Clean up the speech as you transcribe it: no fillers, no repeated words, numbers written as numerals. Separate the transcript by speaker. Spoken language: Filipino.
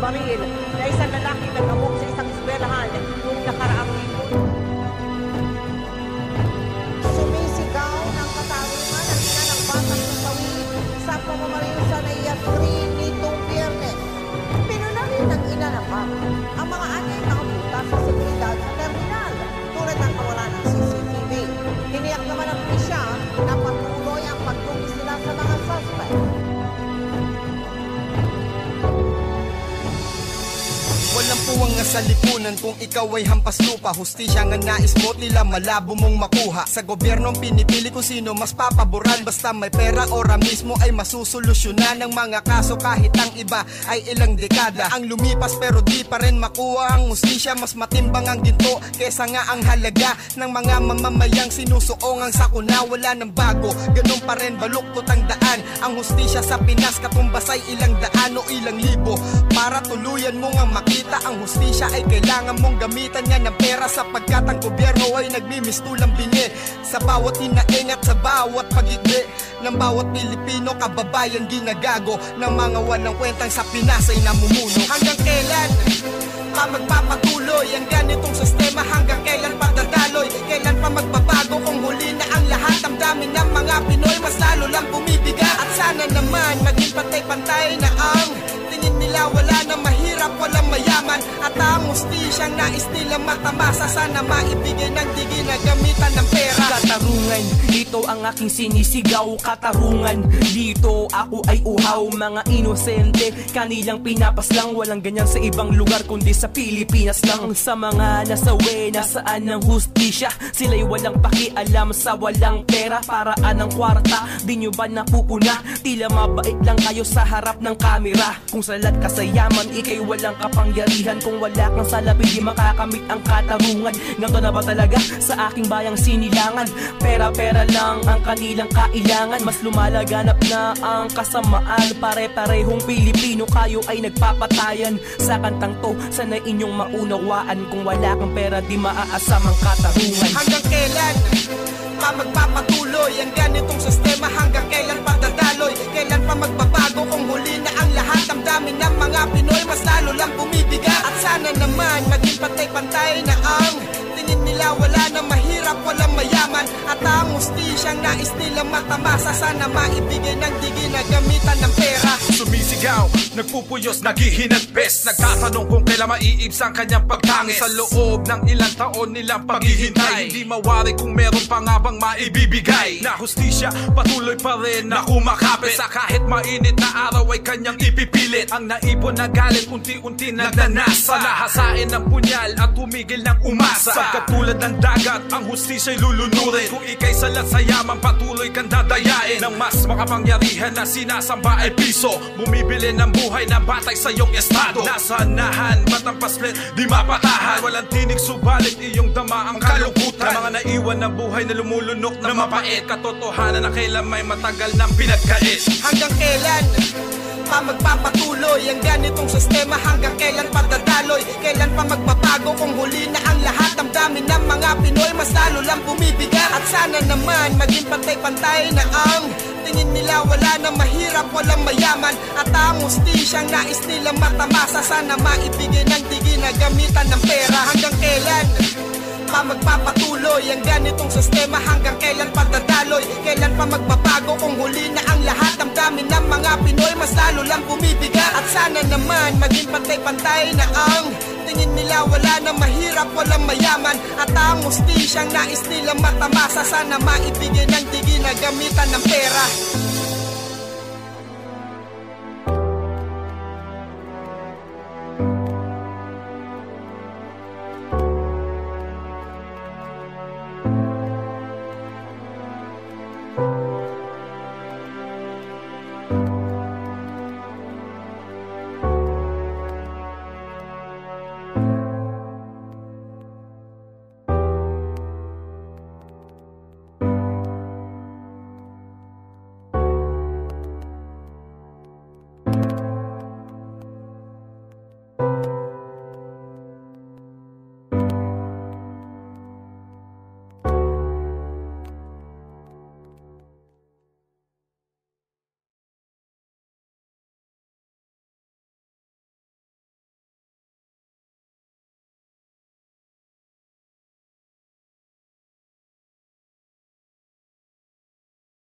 Speaker 1: baril na isang lalaki nagamok sa isang eskwelahan noong nakaraang linggo. Sumisigaw ng katarungan ang ina ng batang nasawi sa pamamagitan sa Naiatri nitong Biyernes. Pinunalin ng ina ng bata ang mga anyay nakapunta sa seguridad sa terminal tulad ng kawalan ng CCTV. Tiniyak naman ng pulisya na patuloy ang pagtugis nila sa mga suspect.
Speaker 2: Walang puwang nga sa lipunan kung ikaw ay hampas lupa. Hustisya nga nais mo tila malabo mong makuha. Sa gobyernong pinipili kung sino mas papaboran. Basta may pera ora mismo ay masusolusyonan ng mga kaso kahit ang iba ay ilang dekada ang lumipas pero di pa rin makuha ang hustisya. Mas matimbang ang ginto kesa nga ang halaga ng mga mamamayang sinusuong ang sakuna. Wala nang bago, ganun pa rin baluktot ang daan. Ang hustisya sa Pinas katumbas ay ilang daan o ilang libo. Para tuluyan mo nga makita ang hustisya ay kailangan mong gamitan niya ng pera sapagkat ang gobyerno ay nagmimistulang bingi sa bawat hinaing at sa bawat pagigli ng bawat Pilipino kababayan ginagago ng mga walang kwentang sa Pinas ay namumuno. Hanggang kailan pa magpapatuloy ang ganitong sistema? Hanggang kailan pa dadaloy? Kailan pa magbabago kung huli na ang lahat? Damdamin ng mga Pinoy mas lalo lang bumibiga. At sana naman maging pantay-pantay na ang tingin nila. Wala na mahirap, walang mayaman. At ang hustisyang nais nila matamasa, sana maibigay ng digi na gamitan ng pera.
Speaker 3: Katarungan, dito ang aking sinisigaw. Katarungan, dito ako ay uhaw. Mga inosente, kanilang pinapaslang. Walang ganyan sa ibang lugar kundi sa Pilipinas lang. Sa mga nasawi, nasaan ang hustisya? Sila'y walang pakialam sa walang pera. Paraan ng kwarta, di nyo ba napupuna? Tila mabait lang kayo sa harap ng kamera. Kung salat ka sa yaman, ikay walang kapangyarihan. Kung wala kang salapi, di makakamit ang katarungan. Ganto na ba talaga sa aking bayang sinilangan? Pera-pera lang ang kanilang kailangan. Mas lumalaganap na ang kasamaan. Pare-parehong Pilipino, kayo ay nagpapatayan. Sa kantang to, sana inyong maunawaan. Kung wala kang pera, di maaasam ang katarungan.
Speaker 2: Hanggang kailan pa magpapatuloy ang ganitong sistema? Hanggang kailan pa dadaloy? Kailan pa magbabago kung huli na ang lahat? Damdamin ng mga Pinoy mas lalo lang bumibiga. At sana naman maging pantay-pantay na ang tingin nila. Wala na mahirap, walang mayaman. At ang hustisyang nais nila matamasa, sana maibigay ng digi na gamitan ng pera.
Speaker 4: Sumisigaw, nagpupuyos, naghihinagpes. Nagtatanong kung kailan maiibs ang kanyang pagtangis. Sa loob ng ilang taon nilang paghihintay, hindi mawari kung meron pa nga bang maibibigay na hustisya. Patuloy pa rin na kumakapit sa kahit mainit na araw ay kanyang ipipilit. Ang naipon na galit unti-unti nagdanasa, nahasain ng punyal at tumigil ng umasa. Katulad ng dagat, ang hustisya'y lulunurin. Kung ikay salat sa yaman, patuloy kang dadayain. Ng mas makapangyarihan na sinasamba ay piso, bumibili ng buhay na batay sa iyong estado. Nasanahan, matampas split, di mapatahan. Walang tinig subalit iyong dama ang kalungkutan. Mga naiwan na buhay na lumulunok na mapait. Katotohanan na kailan may matagal ng pinagkait.
Speaker 2: Hanggang kailan pa magpapatuloy ang ganitong sistema? Hanggang kailan pa dadaloy? Kailan pa magbabago kung huli na ang lahat? Damdamin ng mga Pinoy mas lalo lang bumibiga. At sana naman maging pantay-pantay na ang tingin nila. Wala na mahirap, walang mayaman. At ang hustisyang nais nila matamasa, sana maibigay ng digi na gamitan ng pera. Hanggang kailan pa magpapatuloy ang ganitong sistema? Hanggang kailan pa dadaloy? Kailan pa magbabago kung huli na ang lahat? Damdamin ng mga Pinoy mas lalo lang bumibiga. At sana naman maging pantay-pantay na ang tingin nila. Wala na mahirap, walang mayaman. At ang hustisyang nais nila matamasa, sana maibigay ng digi na gamitan ng pera.